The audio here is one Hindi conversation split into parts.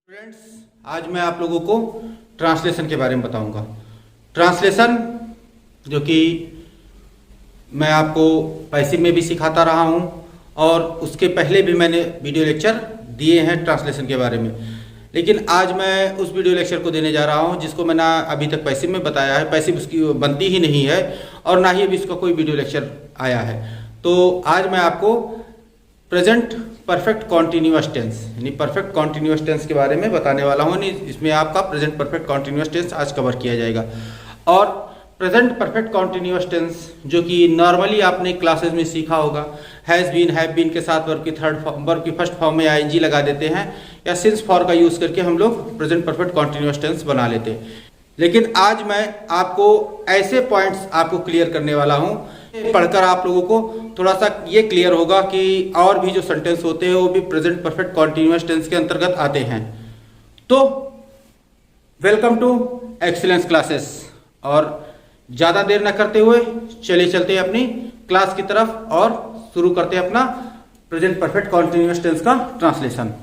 फ्रेंड्स, आज मैं आप लोगों को ट्रांसलेशन के बारे में बताऊंगा। ट्रांसलेशन जो कि मैं आपको पैसिव में भी सिखाता रहा हूं और उसके पहले भी मैंने वीडियो लेक्चर दिए हैं ट्रांसलेशन के बारे में, लेकिन आज मैं उस वीडियो लेक्चर को देने जा रहा हूं जिसको मैंने अभी तक पैसिव में बताया है। पैसिव उसकी बनती ही नहीं है और ना ही अभी इसका कोई वीडियो लेक्चर आया है। तो आज मैं आपको प्रेजेंट परफेक्ट कॉन्टिन्यूअस टेंस यानी परफेक्ट कॉन्टिन्यूअस टेंस के बारे में बताने वाला हूँ। इसमें आपका प्रेजेंट परफेक्ट कॉन्टिन्यूअस टेंस आज कवर किया जाएगा। और प्रेजेंट परफेक्ट कॉन्टिन्यूअस टेंस जो कि नॉर्मली आपने क्लासेस में सीखा होगा, हैज़ बीन हैव बीन के साथ वर्ब की फर्स्ट फॉर्म में आईएनजी लगा देते हैं या सिंस फॉर का यूज करके हम लोग प्रेजेंट परफेक्ट कॉन्टिन्यूअस टेंस बना लेते हैं। लेकिन आज मैं आपको ऐसे पॉइंट्स आपको क्लियर करने वाला हूँ, पढ़कर आप लोगों को थोड़ा सा ये क्लियर होगा कि और भी जो सेंटेंस होते हैं वो भी प्रेजेंट परफेक्ट कॉन्टिन्यूअस टेंस के अंतर्गत आते हैं। तो वेलकम टू एक्सीलेंस क्लासेस। और ज़्यादा देर न करते हुए चले चलते हैं अपनी क्लास की तरफ और शुरू करते हैं अपना प्रेजेंट परफेक्ट कॉन्टिन्यूअस टेंस का ट्रांसलेशन।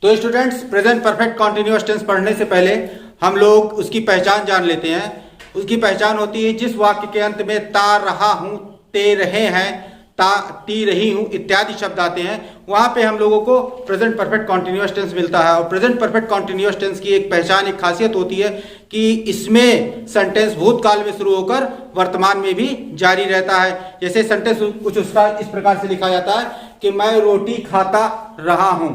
तो students, present perfect continuous tense पढ़ने से पहले हम लोग उसकी पहचान जान लेते हैं। उसकी पहचान होती है जिस वाक्य के अंत में ता रहा हूं, ते रहे हैं, ती रही हूं इत्यादि शब्द आते हैं, वहां पे हम लोगों को प्रेजेंट परफेक्ट कॉन्टिन्यूअस टेंस मिलता है। और प्रेजेंट परफेक्ट कॉन्टिन्यूअस टेंस की एक पहचान, एक खासियत होती है कि इसमें सेंटेंस भूतकाल में शुरू होकर वर्तमान में भी जारी रहता है। जैसे सेंटेंस कुछ उसका इस प्रकार से लिखा जाता है कि मैं रोटी खाता रहा हूं,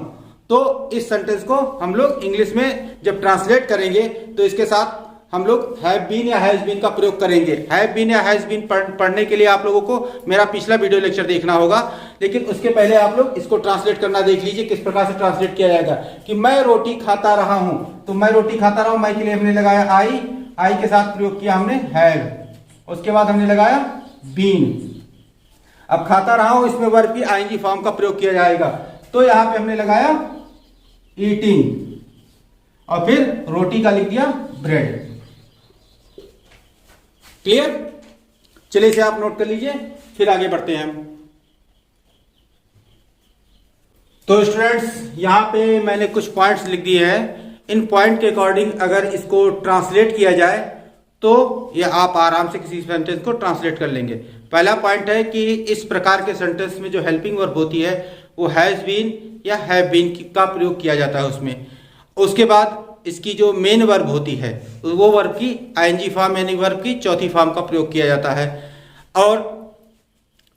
तो इस सेंटेंस को हम लोग इंग्लिश में जब ट्रांसलेट करेंगे तो इसके साथ हम लोग हैव बीन या हैज बीन का प्रयोग करेंगे। हैव बीन या हैज बीन पढ़ने के लिए आप लोगों को मेरा पिछला वीडियो लेक्चर देखना होगा, लेकिन उसके पहले आप लोग इसको ट्रांसलेट करना देख लीजिए किस प्रकार से ट्रांसलेट किया जाएगा। कि मैं रोटी खाता रहा हूं, तो मैं रोटी खाता रहा हूं, मैं के लिए हमने लगाया आई के साथ प्रयोग किया हमने हैव, उसके बाद हमने लगाया बीन। अब खाता रहा हूं, इसमें वर्ब की आईएनजी फॉर्म का प्रयोग किया जाएगा, तो यहां पे हमने लगाया ईटिंग और फिर रोटी का लिख दिया ब्रेड। क्लियर? चलिए इसे आप नोट कर लीजिए, फिर आगे बढ़ते हैं हम। तो स्टूडेंट्स, यहां पे मैंने कुछ पॉइंट्स लिख दिए हैं। इन पॉइंट के अकॉर्डिंग अगर इसको ट्रांसलेट किया जाए तो ये आप आराम से किसी सेंटेंस को ट्रांसलेट कर लेंगे। पहला पॉइंट है कि इस प्रकार के सेंटेंस में जो हेल्पिंग वर्ब होती है वो हैज बीन या हैव बीन का प्रयोग किया जाता है उसमें। उसके बाद इसकी जो मेन वर्ब होती है वो वर्ब की आईएनजी फॉर्म यानी वर्ब की चौथी फॉर्म का प्रयोग किया जाता है। और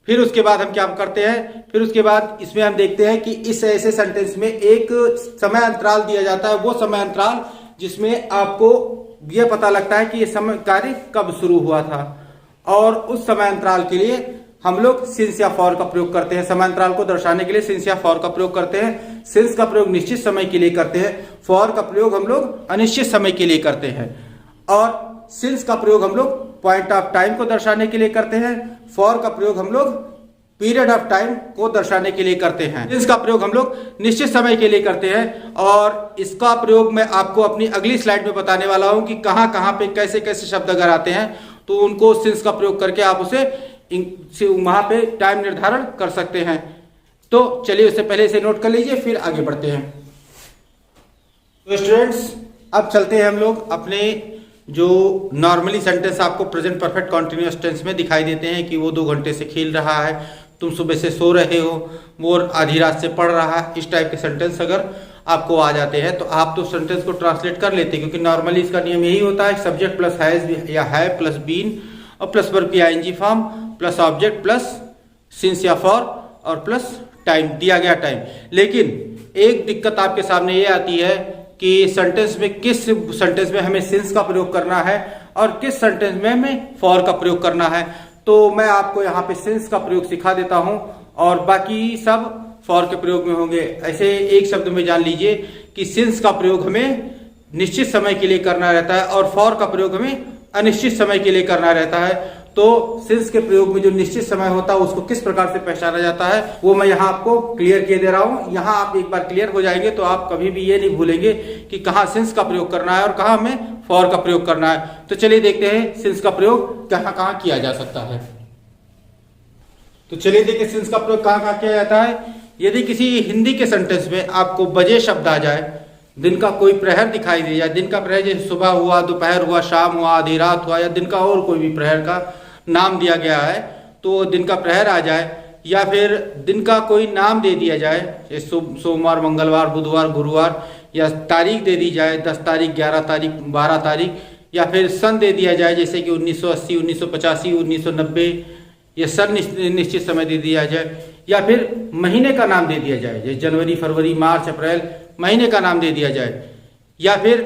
फिर उसके बाद हम क्या करते हैं, फिर उसके बाद इसमें हम देखते हैं कि इस ऐसे सेंटेंस में एक समय अंतराल दिया जाता है, वो समय अंतराल जिसमें आपको यह पता लगता है कि ये समय कार्य कब शुरू हुआ था। और उस समय अंतराल के लिए हम लोग सिंस या फॉर का प्रयोग करते हैं। समय अंतराल को दर्शाने के लिए सिंस या फॉर का प्रयोग करते हैं। सिंस का प्रयोग निश्चित समय के लिए करते हैं, फॉर का प्रयोग हम लोग अनिश्चित समय के लिए करते हैं। और सिंस का प्रयोग हम लोग पॉइंट ऑफ टाइम को दर्शाने के लिए करते हैं, फॉर का प्रयोग हम लोग पीरियड ऑफ टाइम को दर्शाने के लिए करते हैं, सिंस का प्रयोग हम लोग निश्चित समय के लिए करते हैं। और इसका प्रयोग मैं आपको अपनी अगली स्लाइड में बताने वाला हूं कि कहां कहां पे कैसे कैसे शब्द अगर आते हैं तो उनको सिंस का प्रयोग करके आप उसे वहां पे टाइम निर्धारण कर सकते हैं। तो चलिए उससे पहले इसे नोट कर लीजिए, फिर आगे बढ़ते हैं। तो स्टूडेंट्स, अब चलते हैं हम लोग अपने जो नॉर्मली सेंटेंस आपको प्रेजेंट परफेक्ट कॉन्टिन्यूअस टेंस में दिखाई देते हैं कि वो 2 घंटे से खेल रहा है, तुम सुबह से सो रहे हो, वो आधी रात से पढ़ रहा है। इस टाइप के सेंटेंस अगर आपको आ जाते हैं तो आप तो सेंटेंस को ट्रांसलेट कर लेते हैं, क्योंकि नॉर्मली इसका नियम यही होता है सब्जेक्ट प्लस हैज या हैव प्लस बीन और प्लस वर्ब की ING form plus object plus since या फॉर और प्लस टाइम, दिया गया टाइम। लेकिन एक दिक्कत आपके सामने ये आती है कि सेंटेंस में किस सेंटेंस में हमें सिंस का प्रयोग करना है और किस सेंटेंस में हमें फॉर का प्रयोग करना है। तो मैं आपको यहाँ पे सिंस का प्रयोग सिखा देता हूं और बाकी सब फॉर के प्रयोग में होंगे। ऐसे एक शब्द में जान लीजिए कि सिंस का प्रयोग हमें निश्चित समय के लिए करना रहता है और फॉर का प्रयोग हमें अनिश्चित समय के लिए करना रहता है। तो सिंस के प्रयोग में जो निश्चित समय होता है उसको किस प्रकार से पहचाना जाता है वो मैं यहाँ आपको क्लियर किए दे रहा हूँ। यहाँ आप एक बार क्लियर हो जाएंगे तो आप कभी भी ये नहीं भूलेंगे कि कहाँ सिंस का प्रयोग करना है और कहाँ हमें फॉर का प्रयोग करना है। तो चलिए देखते हैं सिंस का प्रयोग कहाँ कहाँ किया जा सकता है। तो चलिए देखिए सिंस का प्रयोग कहाँ कहाँ किया जाता है। यदि किसी हिंदी के सेंटेंस में आपको बजे शब्द आ जाए, दिन का कोई प्रहर दिखाई दे जाए, दिन का प्रहर जैसे सुबह हुआ, दोपहर हुआ, शाम हुआ, आधी रात हुआ, या दिन का और कोई भी प्रहर का नाम दिया गया है तो दिन का प्रहर आ जाए, या फिर दिन का कोई नाम दे दिया जाए जैसे सोमवार, मंगलवार, बुधवार, गुरुवार, या तारीख दे दी जाए 10 तारीख, 11 तारीख, 12 तारीख, या फिर सन दे दिया जाए जैसे कि 1980, 1985, 1990, ये सन निश्चित समय दे दिया जाए, या फिर महीने का नाम दे दिया जाए जैसे जनवरी, फरवरी, मार्च, अप्रैल, महीने का नाम दे दिया जाए, या फिर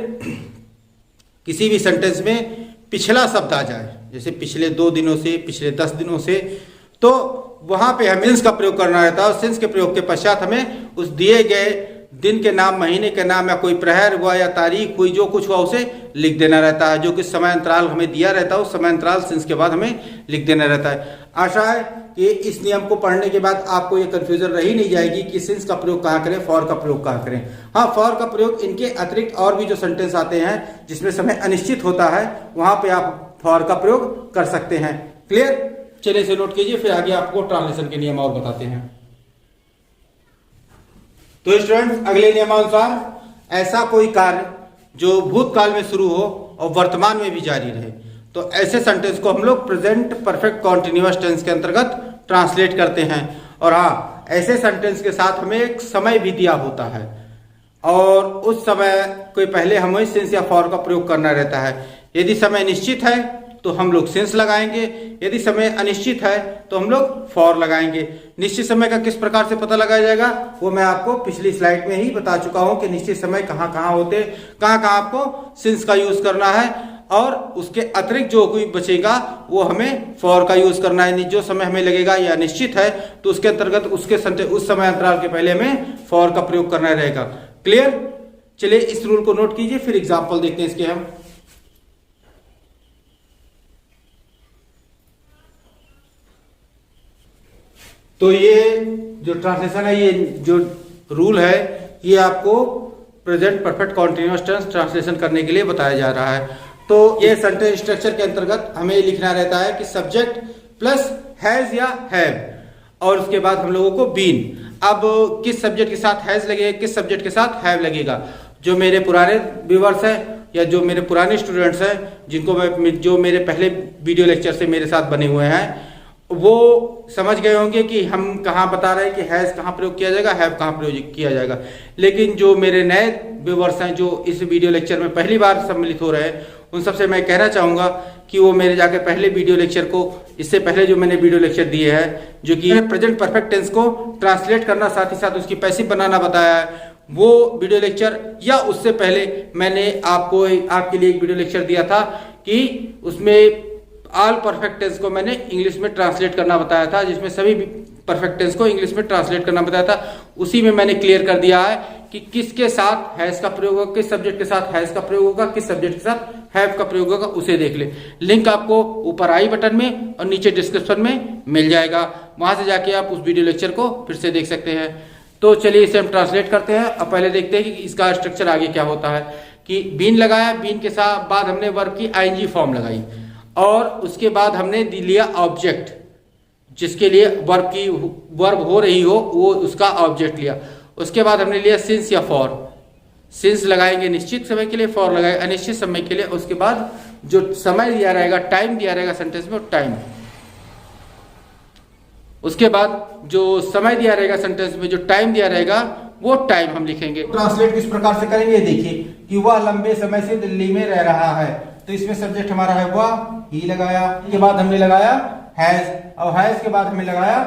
किसी भी सेंटेंस में पिछला शब्द आ जाए जैसे पिछले 2 दिनों से, पिछले 10 दिनों से, तो वहां पे हमें सिंस का प्रयोग करना रहता है। और सिंस के प्रयोग के पश्चात हमें उस दिए गए दिन के नाम, महीने के नाम, या कोई प्रहर हुआ या तारीख हुई, जो कुछ हुआ उसे लिख देना रहता है। जो कि समय अंतराल हमें दिया रहता है उस समय अंतराल सिंस के बाद हमें लिख देना रहता है। आशा है कि इस नियम को पढ़ने के बाद आपको ये कंफ्यूजन रही नहीं जाएगी कि सिंस का प्रयोग कहाँ करें, फॉर का प्रयोग कहाँ करें। हाँ, फॉर का प्रयोग इनके अतिरिक्त और भी जो सेंटेंस आते हैं जिसमें समय अनिश्चित होता है वहां पे आप फॉर का प्रयोग कर सकते हैं। क्लियर? चलिए इसे नोट कीजिए, फिर आगे आपको ट्रांसलेशन के नियम और बताते हैं। तो स्टूडेंट्स, अगले नियमानुसार ऐसा कोई कार्य जो भूतकाल में शुरू हो और वर्तमान में भी जारी रहे, तो ऐसे सेंटेंस को हम लोग प्रेजेंट परफेक्ट कॉन्टिन्यूअस टेंस के अंतर्गत ट्रांसलेट करते हैं। और हाँ, ऐसे सेंटेंस के साथ हमें एक समय भी दिया होता है और उस समय कोई पहले हमें सिंस या फॉर का प्रयोग करना रहता है। यदि समय निश्चित है तो हम लोग सिंस लगाएंगे, यदि समय अनिश्चित है तो हम लोग फॉर लगाएंगे। निश्चित समय का किस प्रकार से पता लगाया जाएगा वो मैं आपको पिछली स्लाइड में ही बता चुका हूं कि निश्चित समय कहाँ कहाँ होते, कहाँ कहाँ आपको सिंस का यूज करना है, और उसके अतिरिक्त जो कोई बचेगा वो हमें फॉर का यूज करना है। जो समय हमें लगेगा या निश्चित है तो उसके अंतर्गत उस समय अंतराल के पहले हमें फॉर का प्रयोग करना रहेगा। क्लियर? चलिए इस रूल को नोट कीजिए, फिर एग्जाम्पल देखते हैं इसके हम। तो ये जो ट्रांसलेशन है, ये जो रूल है, ये आपको present perfect continuous tense translation करने के लिए बताया जा रहा है। तो ये सेंटेंस स्ट्रक्चर के अंतर्गत हमें लिखना रहता है कि सब्जेक्ट प्लस हैज या हैव, और उसके बाद हम लोगों को बीन। अब किस सब्जेक्ट के साथ हैज लगेगा, किस सब्जेक्ट के साथ हैव लगेगा? जो मेरे पुराने व्यूअर्स हैं या जो मेरे पुराने स्टूडेंट्स हैं जिनको जो मेरे पहले वीडियो लेक्चर से मेरे साथ बने हुए हैं, वो समझ गए होंगे कि हम कहाँ बता रहे हैं कि हैज कहाँ प्रयोग किया जाएगा, हैव कहाँ प्रयोग किया जाएगा। लेकिन जो मेरे नए व्यूअर्स हैं जो इस वीडियो लेक्चर में पहली बार सम्मिलित हो रहे हैं, उन सबसे मैं कहना चाहूंगा कि वो मेरे जाके पहले वीडियो लेक्चर को, इससे पहले जो मैंने वीडियो लेक्चर दिए हैं जो कि प्रेजेंट परफेक्ट टेंस को ट्रांसलेट करना, साथ ही साथ उसकी पैसिव बनाना बताया है, वो वीडियो लेक्चर, या उससे पहले मैंने आपके लिए एक वीडियो लेक्चर दिया था कि उसमें ऑल परफेक्ट टेंस को मैंने इंग्लिश में ट्रांसलेट करना बताया था, जिसमें सभी परफेक्ट टेंस को इंग्लिश में ट्रांसलेट करना बताया था। उसी में मैंने क्लियर कर दिया है कि किसके साथ हैज का प्रयोग होगा, किस सब्जेक्ट के साथ हैज का प्रयोग होगा, किस सब्जेक्ट के साथ हैव का प्रयोग होगा, उसे देख ले। लिंक आपको ऊपर आई बटन में और नीचे डिस्क्रिप्शन में मिल जाएगा, वहां से जाके आप उस वीडियो लेक्चर को फिर से देख सकते हैं। तो चलिए इसे हम ट्रांसलेट करते हैं। अब पहले देखते हैं कि इसका स्ट्रक्चर आगे क्या होता है। कि बीन लगाया, बीन के साथ बाद हमने वर्ब की आईएनजी फॉर्म लगाई, और उसके बाद हमने लिया ऑब्जेक्ट, जिसके लिए वर्ब हो रही हो वो उसका ऑब्जेक्ट लिया। उसके बाद हमने लिया सिंस या फॉर, सिंस लगाएंगे निश्चित समय के लिए, फॉर लगाएंगे अनिश्चित समय के लिए। उसके बाद जो समय दिया रहेगा, टाइम दिया रहेगा सेंटेंस में, टाइम। उसके बाद जो समय दिया रहेगा सेंटेंस में, जो टाइम दिया रहेगा, वो टाइम हम लिखेंगे। ट्रांसलेट किस प्रकार से करेंगे, देखिए कि वह लंबे समय से दिल्ली में रह रहा है, तो इसमें सब्जेक्ट हमारा है वह, ही लगाया। के बाद हमने लगाया हैज, और हैज के बाद हमने लगाया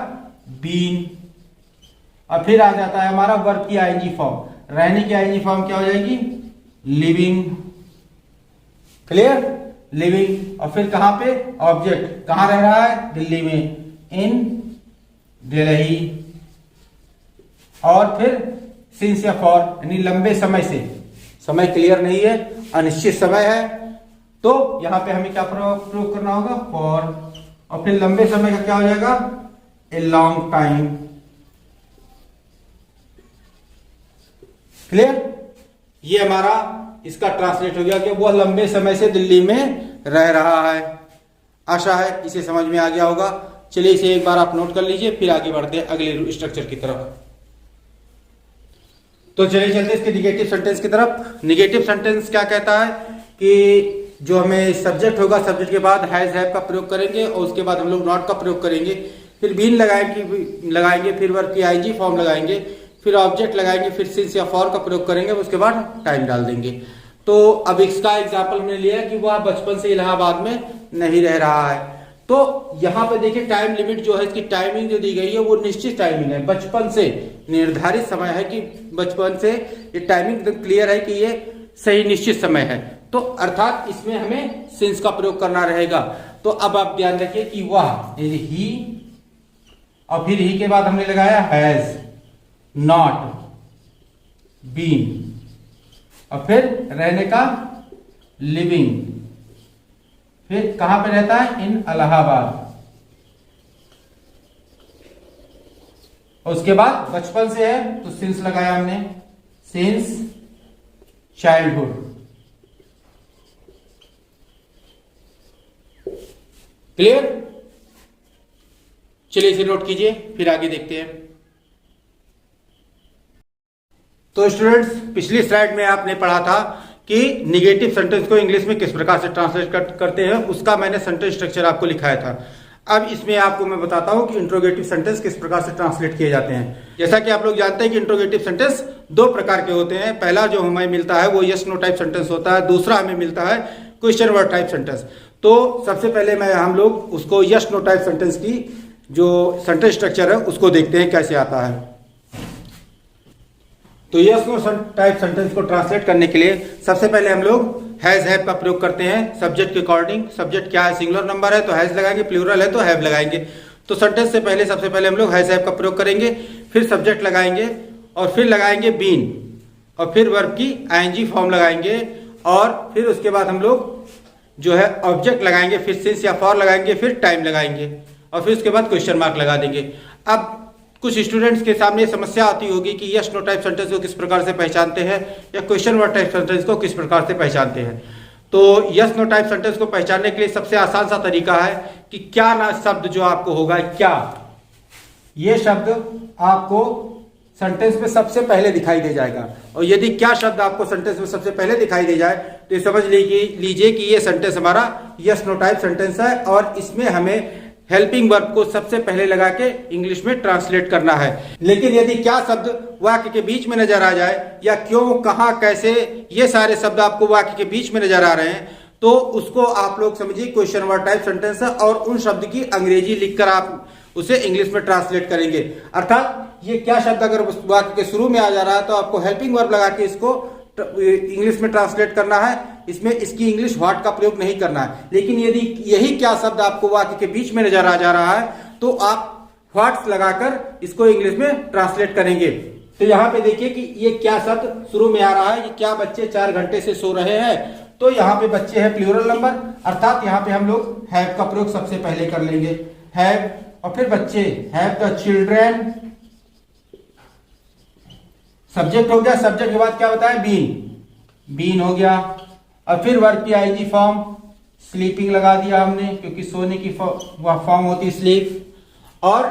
बीन, और फिर आ जाता है हमारा वर्ब की आईएनजी फॉर्म। रहने की आईएनजी फॉर्म क्या हो जाएगी, लिविंग। क्लियर? लिविंग। और फिर कहां पे ऑब्जेक्ट, कहां रह रहा है, दिल्ली में, इन दिल्ली। और फिर सिंस या फॉर, यानी लंबे समय से, समय क्लियर नहीं है, अनिश्चित समय है, तो यहां पे हमें क्या प्रयोग करना होगा, फॉर। और फिर लंबे समय का क्या हो जाएगा, ए लॉन्ग टाइम। क्लियर? ये हमारा इसका ट्रांसलेट हो गया कि वह लंबे समय से दिल्ली में रह रहा है। आशा है इसे समझ में आ गया होगा। चलिए इसे एक बार आप नोट कर लीजिए, फिर आगे बढ़ते हैं अगले स्ट्रक्चर की तरफ। तो चलिए चलते इसके निगेटिव सेंटेंस की तरफ। निगेटिव सेंटेंस क्या कहता है कि जो हमें सब्जेक्ट होगा, सब्जेक्ट के बाद हैज हैव का प्रयोग करेंगे और उसके बाद हम लोग नॉट का प्रयोग करेंगे, फिर बीन लगाएंगे, फिर वर्ब की आईजी फॉर्म लगाएंगे, फिर ऑब्जेक्ट लगाएंगे, फिर सिंस या फॉर का प्रयोग करेंगे, उसके बाद टाइम डाल देंगे। तो अब इसका एग्जाम्पल हमने लिया कि वह बचपन से इलाहाबाद में नहीं रह रहा है। तो यहाँ पे देखिए टाइम लिमिट जो है, इसकी टाइमिंग जो दी गई है वो निश्चित टाइमिंग है, बचपन से निर्धारित समय है कि बचपन से, ये टाइमिंग क्लियर है कि ये सही निश्चित समय है। तो अर्थात इसमें हमें सिंस का प्रयोग करना रहेगा। तो अब आप ध्यान रखिए कि वह ही, और फिर ही के बाद हमने लगाया हैज, नॉट, बीन, और फिर रहने का लिविंग, फिर कहां पे रहता है, इन इलाहाबाद, और उसके बाद बचपन से है तो सिंस लगाया हमने, सिंस चाइल्डहुड। क्लियर? चलिए इसे नोट कीजिए, फिर आगे देखते हैं। तो स्टूडेंट्स, पिछली स्लाइड में आपने पढ़ा था कि निगेटिव सेंटेंस को इंग्लिश में किस प्रकार से ट्रांसलेट करते हैं, उसका मैंने सेंटेंस स्ट्रक्चर आपको लिखाया था। अब इसमें आपको मैं बताता हूं कि इंट्रोगेटिव सेंटेंस किस प्रकार से ट्रांसलेट किए जाते हैं। जैसा कि आप लोग जानते हैं कि इंट्रोगेटिव सेंटेंस दो प्रकार के होते हैं। पहला जो हमें मिलता है वो यस नो टाइप सेंटेंस होता है, दूसरा हमें मिलता है क्वेश्चन वर्ड टाइप सेंटेंस। तो सबसे पहले हम लोग उसको यस नो टाइप सेंटेंस की जो सेंटेंस स्ट्रक्चर है उसको देखते हैं कैसे आता है। तो यस नो टाइप सेंटेंस को ट्रांसलेट करने के लिए सबसे पहले हम लोग हैज हैव का प्रयोग करते हैं सब्जेक्ट के अकॉर्डिंग। सब्जेक्ट क्या है, सिंगुलर नंबर है तो हैज लगाएंगे, प्लूरल है तो हैव लगाएंगे। तो सेंटेंस से पहले सबसे पहले हम लोग हैज हैव का प्रयोग करेंगे, फिर सब्जेक्ट लगाएंगे और फिर लगाएंगे बीन, और फिर वर्ब की आईएनजी फॉर्म लगाएंगे, और फिर उसके बाद हम लोग जो है ऑब्जेक्ट लगाएंगे, फिर सिंस या फॉर लगाएंगे, फिर टाइम लगाएंगे, और फिर उसके बाद क्वेश्चन मार्क लगा देंगे। अब कुछ स्टूडेंट्स के सामने समस्या आती होगी कि यस नो टाइप सेंटेंस को किस प्रकार से पहचानते हैं या क्वेश्चन वर्ड टाइप सेंटेंस को किस प्रकार से पहचानते हैं। तो यस नो टाइप सेंटेंस को पहचानने के लिए सबसे आसान सा तरीका है कि क्या ना शब्द जो आपको होगा, क्या, ये शब्द आपको सेंटेंस में सबसे पहले दिखाई दे जाएगा। और यदि क्या शब्द आपको सेंटेंस में सबसे पहले दिखाई दे जाए तो ये समझ लीजिए कि ये सेंटेंस हमारा यस नो टाइप सेंटेंस है, और इसमें हमें हेल्पिंग वर्ब को सबसे पहले लगा के इंग्लिश में ट्रांसलेट करना है। लेकिन यदि क्या शब्द वाक्य के बीच में नजर आ जाए, या क्यों, कहां, कैसे, ये सारे शब्द आपको वाक्य के बीच में नजर आ रहे हैं, तो उसको आप लोग समझिए क्वेश्चन वर्ड टाइप सेंटेंस है, और उन शब्द की अंग्रेजी लिखकर आप उसे इंग्लिश में ट्रांसलेट करेंगे। अर्थात ये क्या शब्द अगर वाक्य के शुरू में आ जा रहा है तो आपको हेल्पिंग वर्ब लगा के इसको इंग्लिश में ट्रांसलेट करना है, इसमें इसकी इंग्लिश व्हाट का प्रयोग नहीं करना है। लेकिन यदि यही क्या शब्द आपको वाक्य के बीच में नजर आ जा रहा है तो आप व्हाट्स लगाकर इसको इंग्लिश में ट्रांसलेट करेंगे। तो यहाँ पे देखिए कि ये क्या शब्द शुरू में आ रहा है, ये क्या बच्चे 4 घंटे से सो रहे हैं, तो यहाँ पे बच्चे है प्लूरल नंबर, अर्थात यहाँ पे हम लोग हैव का प्रयोग सबसे पहले कर लेंगे, हैव, और फिर बच्चे, हैव द चिल्ड्रेन, सब्जेक्ट हो गया, सब्जेक्ट के बाद क्या होता है, बीन, बीन हो गया, और फिर वर्ब की आईजी फॉर्म, स्लीपिंग लगा दिया हमने क्योंकि सोने की वह फॉर्म होती स्लीप, और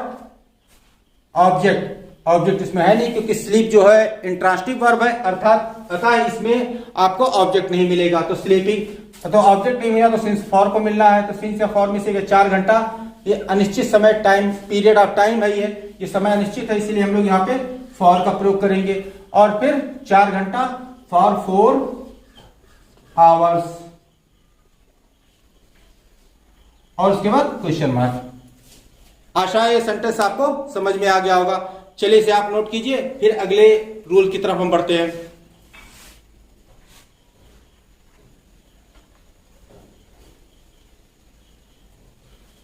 ऑब्जेक्ट, ऑब्जेक्ट इसमें है नहीं क्योंकि स्लीप जो है इंट्रांसिटिव वर्ब है, अर्थात इसमें आपको ऑब्जेक्ट नहीं मिलेगा। तो स्लीपिंग, तो ऑब्जेक्ट नहीं मिला तो सिंस फॉर को मिलना है, तो सिंस या फॉर में से 4 घंटा, ये अनिश्चित समय, टाइम, पीरियड ऑफ टाइम है, ये समय अनिश्चित है, इसलिए हम लोग यहाँ पे फॉर का प्रयोग करेंगे, और फिर 4 घंटा, फॉर 4 आवर्स, और उसके बाद क्वेश्चन मार्क। आशा है ये सेंटेंस आपको समझ में आ गया होगा। चलिए इसे आप नोट कीजिए, फिर अगले रूल की तरफ हम बढ़ते हैं।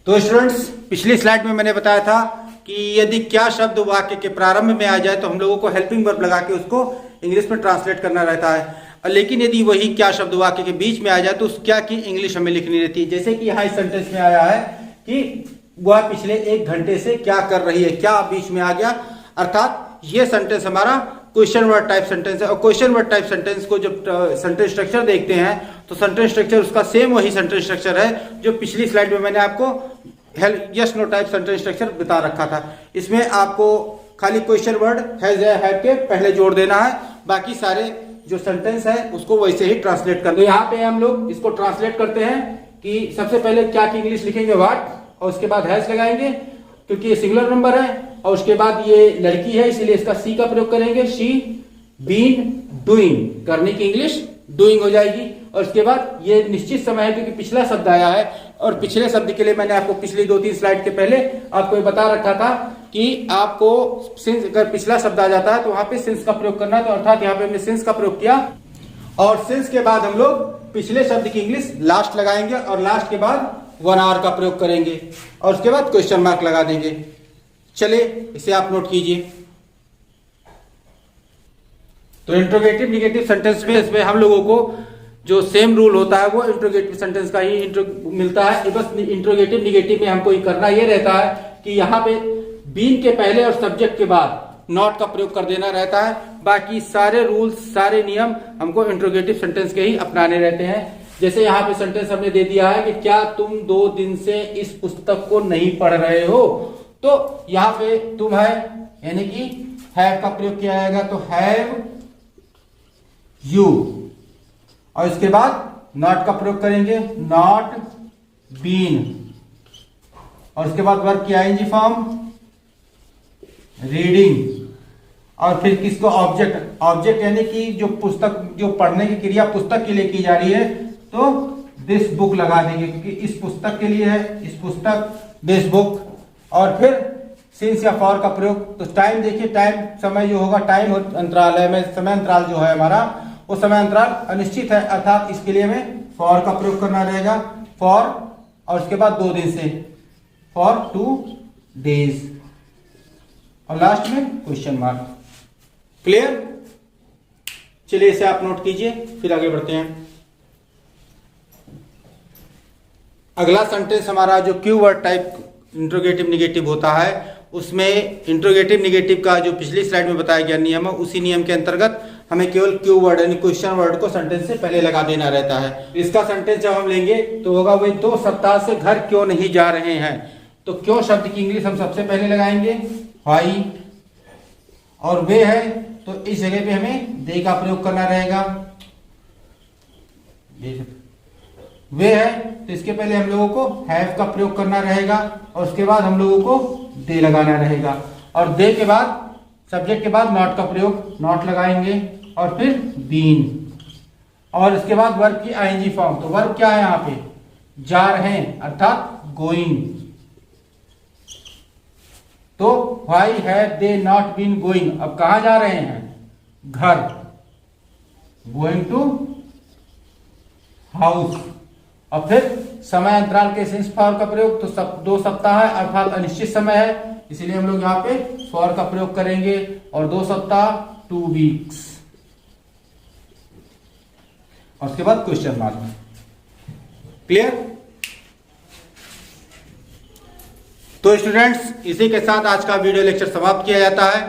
तो स्टूडेंट्स, पिछली स्लाइड में मैंने बताया था कि यदि क्या शब्द वाक्य के प्रारंभ में आ जाए तो हम लोगों को हेल्पिंग वर्ब लगा के उसको इंग्लिश में ट्रांसलेट करना रहता है, लेकिन यदि वही क्या शब्द वाक्य के बीच में आ जाए तो उस क्या की इंग्लिश हमें लिखनी रहती है। जैसे कि यहाँ इस सेंटेंस में आया है कि वह पिछले 1 घंटे से क्या कर रही है, क्या बीच में आ गया, अर्थात ये सेंटेंस हमारा क्वेश्चन वर्ड टाइप सेंटेंस है। और क्वेश्चन वर्ड टाइप सेंटेंस को जब सेंटेंस स्ट्रक्चर देखते हैं तो सेंटेंस स्ट्रक्चर उसका सेम वही सेंटेंस स्ट्रक्चर है जो पिछली स्लाइड में मैंने आपको yes no type sentence structure बता रखा था। इसमें आपको खाली क्वेश्चन वर्ड हैज या हैव के पहले जोड़ देना है, बाकी सारे जो सेंटेंस है उसको वैसे ही ट्रांसलेट कर। तो यहाँ पे हम लोग इसको ट्रांसलेट करते हैं कि सबसे पहले क्या की इंग्लिश लिखेंगे व्हाट, और उसके बाद हैज लगाएंगे क्योंकि ये सिंगुलर नंबर है, और उसके बाद ये लड़की है इसीलिए इसका सी का प्रयोग करेंगे, शी बीन डूइंग, करने की इंग्लिश डूइंग हो जाएगी। और उसके बाद ये निश्चित समय है क्योंकि पिछला शब्द आया है, और पिछले शब्द के लिए मैंने आपको पिछली 2-3 स्लाइड के पहले आपको ये बता रखा था कि आपको सिंस, अगर पिछला शब्द आ जाता है तो वहां पे सिंस का प्रयोग करना है, तो अर्थात यहाँ पे हमने सिंस का प्रयोग किया, और सिंस के बाद हम लोग पिछले शब्द की इंग्लिश लास्ट लगाएंगे, और लास्ट के बाद 1 आवर का प्रयोग करेंगे, और उसके बाद क्वेश्चन मार्क लगा देंगे। चलिए इसे आप नोट कीजिए। तो इंट्रोगेटिव निगेटिव सेंटेंस में इसमें हम लोगों को जो सेम रूल होता है वो इंट्रोगेटिव सेंटेंस का ही मिलता है। बस इंट्रोगेटिव निगेटिव में हमको करना ये रहता है कि यहाँ पे बीन के पहले और सब्जेक्ट के बाद नॉट का प्रयोग कर देना रहता है, बाकी सारे रूल्स सारे नियम हमको इंट्रोगेटिव सेंटेंस के ही अपनाने रहते हैं। जैसे यहाँ पे सेंटेंस हमने दे दिया है कि क्या तुम 2 दिन से इस पुस्तक को नहीं पढ़ रहे हो, तो यहाँ पे तुम है यानी कि हैव का प्रयोग किया जाएगा, तो हैव यू, और इसके बाद नॉट का प्रयोग करेंगे, नॉट बीन, और उसके बाद वर्ब की आईएनजी फॉर्म रीडिंग, और फिर किसको ऑब्जेक्ट, ऑब्जेक्ट यानी कि जो पुस्तक जो पढ़ने की क्रिया पुस्तक के लिए की जा रही है तो दिस बुक लगा देंगे क्योंकि इस पुस्तक के लिए है, इस पुस्तक दिस बुक, और फिर सिंस या फॉर का प्रयोग। तो टाइम देखिए, टाइम समय जो होगा टाइम अंतराल है, में समय अंतराल जो है हमारा वो समय अंतराल अनिश्चित है, अर्थात इसके लिए हमें फॉर का प्रयोग करना रहेगा, फॉर, और उसके बाद 2 दिन से, फॉर 2 डेज, और लास्ट में क्वेश्चन मार्क। क्लियर? चलिए इसे आप नोट कीजिए, फिर आगे बढ़ते हैं। अगला सेंटेंस हमारा जो Q word type interrogative negative होता है, उसमें इंट्रोगेटिव निगेटिव का जो पिछली स्लाइड में बताया गया नियम है, उसी नियम के अंतर्गत हमें केवल क्यू वर्ड यानी क्वेश्चन वर्ड को सेंटेंस से पहले लगा देना रहता है। इसका सेंटेंस जब हम लेंगे तो होगा वे 2 सप्ताह से घर क्यों नहीं जा रहे हैं, तो क्यों शब्द की इंग्लिश हम सबसे पहले लगाएंगे व्हाई, और वे है तो इस जगह पे हमें दे का प्रयोग करना रहेगा, वे है तो इसके पहले हम लोगों को हैव का प्रयोग करना रहेगा, और उसके बाद हम लोगों को दे लगाना रहेगा, और दे के बाद सब्जेक्ट के बाद नॉट का प्रयोग, नॉट लगाएंगे, और फिर बीन, और इसके बाद वर्ब की आईएनजी फॉर्म। तो वर्ब क्या है यहाँ पे, जा रहे हैं अर्थात गोइंग, तो why have they not been going, अब कहां जा रहे हैं, घर, गोइंग टू हाउस, और फिर समय अंतराल के सिंस फॉर का प्रयोग, तो 2 सप्ताह है अर्थात अनिश्चित समय है, इसीलिए हम लोग यहाँ पे फॉर का प्रयोग करेंगे, और 2 सप्ताह 2 वीक्स, और उसके बाद क्वेश्चन मार्क। क्लियर? तो स्टूडेंट्स, इसी के साथ आज का वीडियो लेक्चर समाप्त किया जाता है।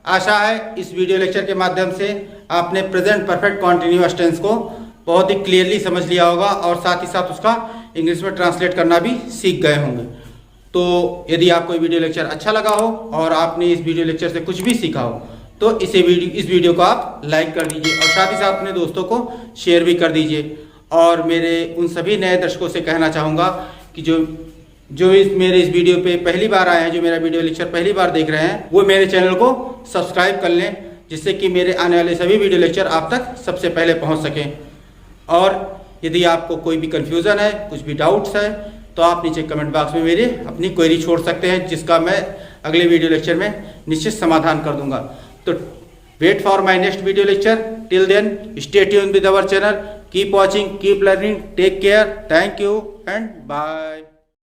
आशा है इस वीडियो लेक्चर के माध्यम से आपने प्रेजेंट परफेक्ट कॉन्टिन्यूअस टेंस को बहुत ही क्लियरली समझ लिया होगा, और साथ ही साथ उसका इंग्लिश में ट्रांसलेट करना भी सीख गए होंगे। तो यदि आपको ये वीडियो लेक्चर अच्छा लगा हो और आपने इस वीडियो लेक्चर से कुछ भी सीखा हो तो इस वीडियो को आप लाइक कर दीजिए, और साथ ही साथ अपने दोस्तों को शेयर भी कर दीजिए। और मेरे उन सभी नए दर्शकों से कहना चाहूँगा कि जो मेरे इस वीडियो पे पहली बार आए हैं, जो मेरा वीडियो लेक्चर पहली बार देख रहे हैं, वो मेरे चैनल को सब्सक्राइब कर लें, जिससे कि मेरे आने वाले सभी वीडियो लेक्चर आप तक सबसे पहले पहुंच सकें। और यदि आपको कोई भी कन्फ्यूज़न है, कुछ भी डाउट्स है, तो आप नीचे कमेंट बॉक्स में मेरी अपनी क्वेरी छोड़ सकते हैं, जिसका मैं अगले वीडियो लेक्चर में निश्चित समाधान कर दूंगा। तो wait for my next video lecture, till then stay tuned with our channel, keep watching, keep learning, take care, thank you and bye.